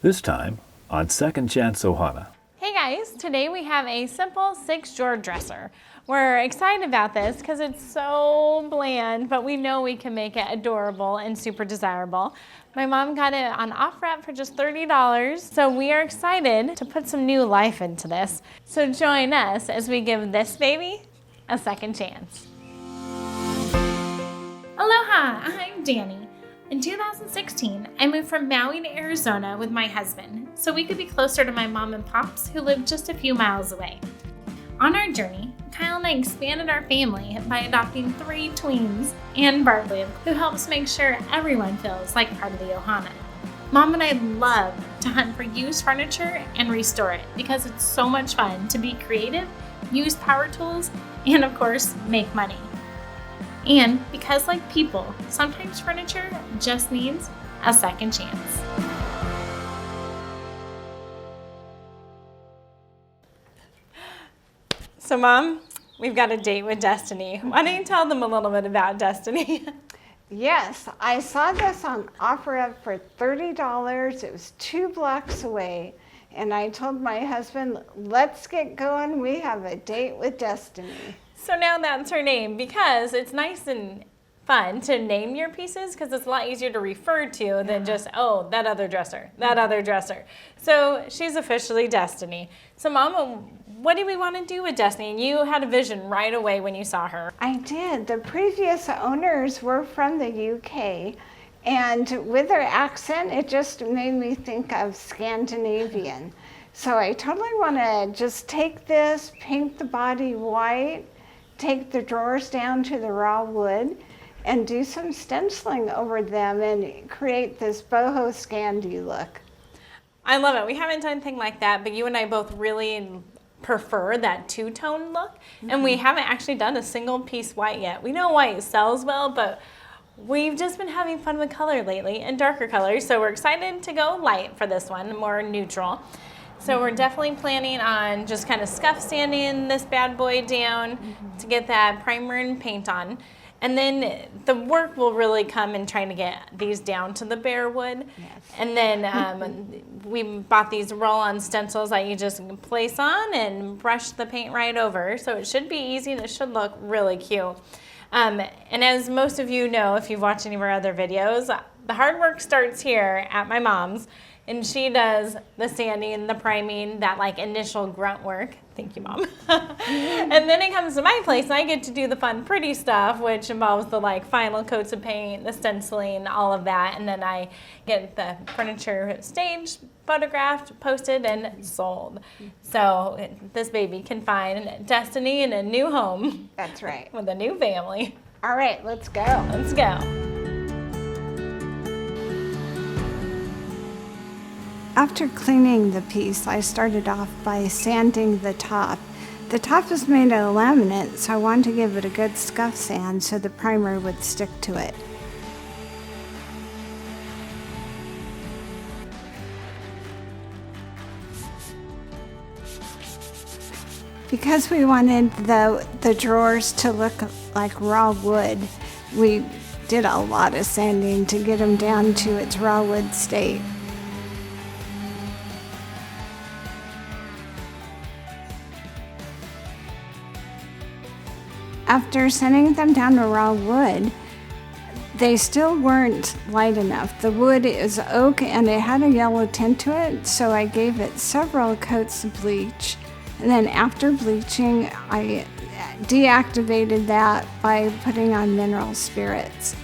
This time on Second Chance Ohana. Hey guys, today we have a simple 6-drawer dresser. We're excited about this because it's so bland, but we know we can make it adorable and super desirable. My mom got it on off-wrap for just $30, so we are excited to put some new life into this. So join us as we give this baby a second chance. Aloha, I'm Dani. In 2016, I moved from Maui to Arizona with my husband so we could be closer to my mom and pops who lived just a few miles away. On our journey, Kyle and I expanded our family by adopting 3 tweens and Bartley, who helps make sure everyone feels like part of the Ohana. Mom and I love to hunt for used furniture and restore it because it's so much fun to be creative, use power tools, and of course, make money. And because like people, sometimes furniture just needs a second chance. So Mom, we've got a date with Destiny. Why don't you tell them a little bit about Destiny? Yes, I saw this on OfferUp for $30. It was 2 blocks away. And I told my husband, let's get going. We have a date with Destiny. So now that's her name because it's nice and fun to name your pieces because it's a lot easier to refer to than just, oh, that other dresser, that other dresser. So she's officially Destiny. So Mama, what do we want to do with Destiny? You had a vision right away when you saw her. I did. The previous owners were from the UK. And with their accent, it just made me think of Scandinavian. So I totally want to just take this, paint the body white, take the drawers down to the raw wood, and do some stenciling over them and create this Boho-Scandi look. I love it. We haven't done anything like that, but you and I both really prefer that 2-tone look. And we haven't actually done a single piece white yet. We know white sells well, but we've just been having fun with color lately and darker colors. So we're excited to go light for this one, more neutral. So we're definitely planning on just kind of scuff sanding this bad boy down to get that primer and paint on. And then the work will really come in trying to get these down to the bare wood. Yes. And then we bought these roll-on stencils that you just place on and brush the paint right over. So it should be easy and it should look really cute. And as most of you know, if you've watched any of our other videos, the hard work starts here at my mom's. And she does the sanding, the priming, that like initial grunt work. Thank you, Mom. And then it comes to my place and I get to do the fun, pretty stuff, which involves the like final coats of paint, the stenciling, all of that. And then I get the furniture staged, photographed, posted, and sold. So this baby can find Destiny in a new home. That's right. With a new family. All right, let's go. Let's go. After cleaning the piece, I started off by sanding the top. The top is made of laminate, so I wanted to give it a good scuff sand so the primer would stick to it. Because we wanted the drawers to look like raw wood, we did a lot of sanding to get them down to its raw wood state. After sanding them down to raw wood, they still weren't light enough. The wood is oak and it had a yellow tint to it, so I gave it several coats of bleach. And then after bleaching, I deactivated that by putting on mineral spirits.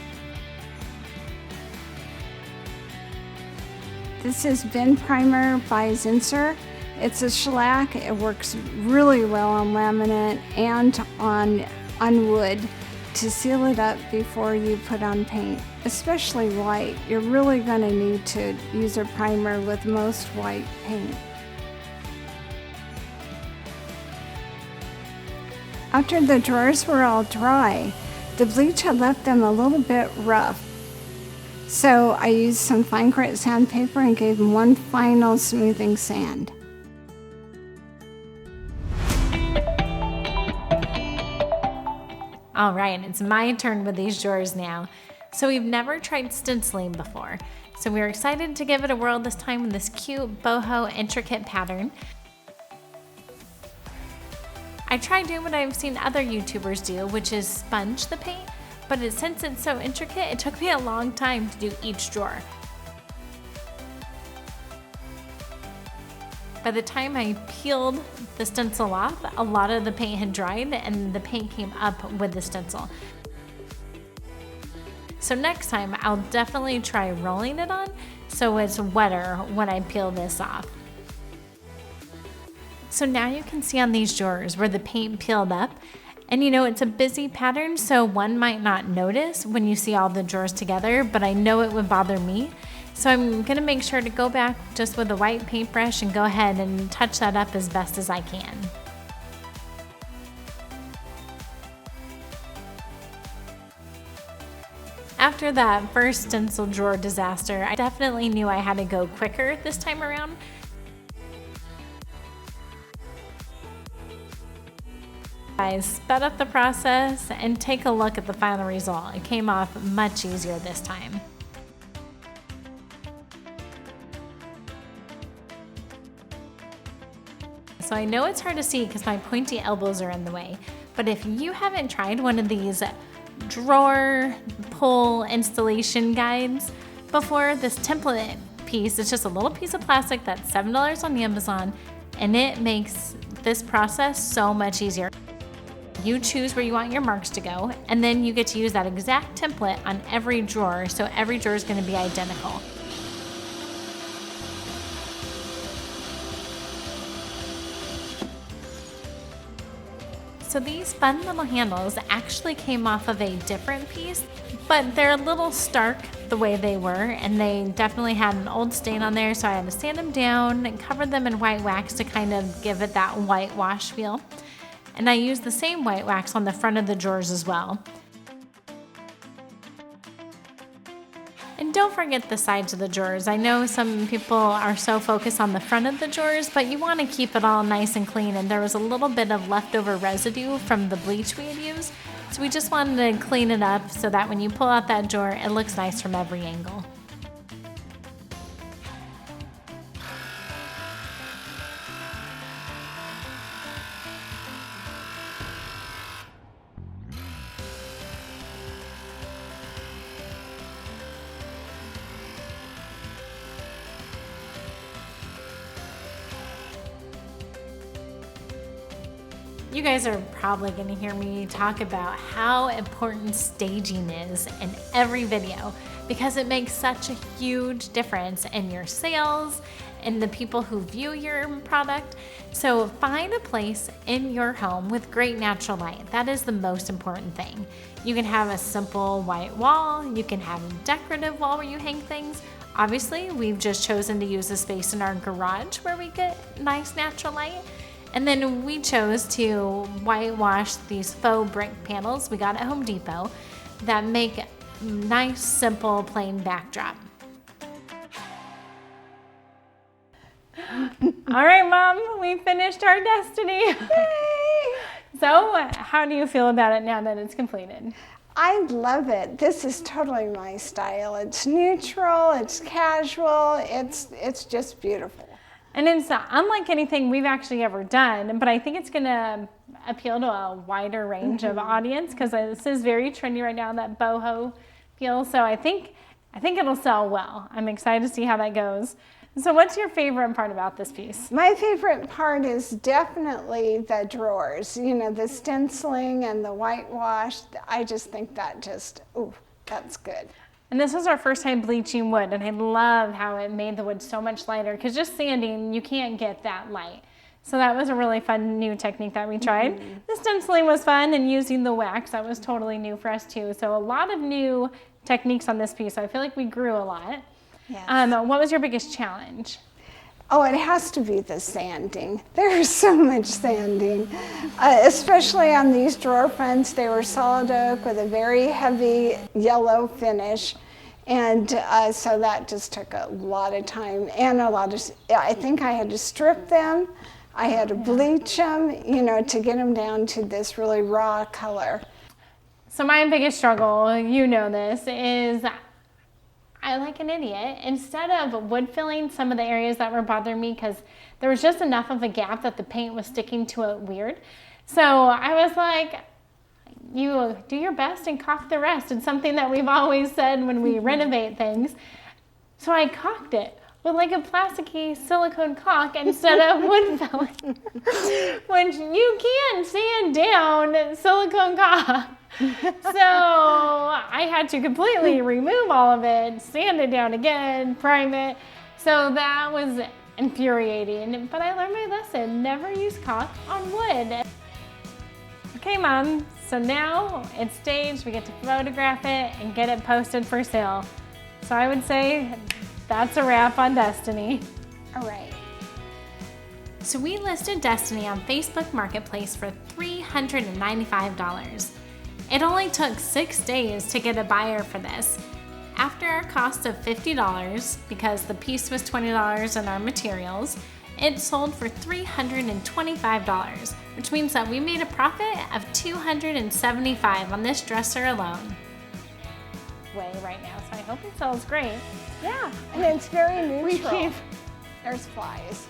This is Bin Primer by Zinsser. It's a shellac. It works really well on laminate and on wood to seal it up before you put on paint, especially white. You're really going to need to use a primer with most white paint. After the drawers were all dry, the bleach had left them a little bit rough. So I used some fine grit sandpaper and gave them one final smoothing sand. All right, it's my turn with these drawers now. So we've never tried stenciling before. So we were excited to give it a whirl this time with this cute boho intricate pattern. I tried doing what I've seen other YouTubers do, which is sponge the paint, but since it's so intricate, it took me a long time to do each drawer. By the time I peeled the stencil off, a lot of the paint had dried and the paint came up with the stencil. So next time, I'll definitely try rolling it on so it's wetter when I peel this off. So now you can see on these drawers where the paint peeled up, and you know it's a busy pattern, so one might not notice when you see all the drawers together, but I know it would bother me. So I'm gonna make sure to go back just with a white paintbrush and go ahead and touch that up as best as I can. After that first stencil drawer disaster, I definitely knew I had to go quicker this time around. Guys, sped up the process and take a look at the final result. It came off much easier this time. So I know it's hard to see because my pointy elbows are in the way, but if you haven't tried one of these drawer pull installation guides before, this template piece, it's just a little piece of plastic that's $7 on Amazon, and it makes this process so much easier. You choose where you want your marks to go, and then you get to use that exact template on every drawer, so every drawer is going to be identical. So these fun little handles actually came off of a different piece, but they're a little stark the way they were, and they definitely had an old stain on there, so I had to sand them down and cover them in white wax to kind of give it that whitewash feel. And I used the same white wax on the front of the drawers as well. And don't forget the sides of the drawers. I know some people are so focused on the front of the drawers, but you want to keep it all nice and clean, and there was a little bit of leftover residue from the bleach we had used. So we just wanted to clean it up so that when you pull out that drawer, it looks nice from every angle. You guys are probably going to hear me talk about how important staging is in every video because it makes such a huge difference in your sales and the people who view your product. So find a place in your home with great natural light. That is the most important thing. You can have a simple white wall. You can have a decorative wall where you hang things. Obviously, we've just chosen to use a space in our garage where we get nice natural light. And then we chose to whitewash these faux brick panels we got at Home Depot that make a nice, simple, plain backdrop. All right, Mom, we finished our Destiny. Yay! So, how do you feel about it now that it's completed? I love it. This is totally my style. It's neutral, it's casual, it's just beautiful. And it's unlike anything we've actually ever done, but I think it's going to appeal to a wider range of audience because this is very trendy right now, that boho feel. So I think it'll sell well. I'm excited to see how that goes. So what's your favorite part about this piece? My favorite part is definitely the drawers. You know, the stenciling and the whitewash. I just think that that's good. And this was our first time bleaching wood, and I love how it made the wood so much lighter because just sanding, you can't get that light. So that was a really fun new technique that we tried. The stenciling was fun, and using the wax, that was totally new for us too. So a lot of new techniques on this piece. So I feel like we grew a lot. Yes. What was your biggest challenge? Oh, it has to be the sanding. There's so much sanding, especially on these drawer fronts. They were solid oak with a very heavy yellow finish. And so that just took a lot of time and I think I had to strip them. I had to bleach them, to get them down to this really raw color. So my biggest struggle, you know this, is I, like an idiot, instead of wood filling some of the areas that were bothering me, because there was just enough of a gap that the paint was sticking to it weird. So I was like, you do your best and caulk the rest. It's something that we've always said when we renovate things. So I caulked it with like a plasticky silicone caulk instead of wood filling, which you can sand down silicone caulk. So I had to completely remove all of it, sand it down again, prime it. So that was infuriating, but I learned my lesson. Never use caulk on wood. Okay, Mom, so now it's staged. We get to photograph it and get it posted for sale. So I would say that's a wrap on Destiny. All right. So we listed Destiny on Facebook Marketplace for $395. It only took 6 days to get a buyer for this. After our cost of $50, because the piece was $20 in our materials, it sold for $325, which means that we made a profit of $275 on this dresser alone. Way right now, so I hope it sells great. Yeah, and it's very neutral. There's flies.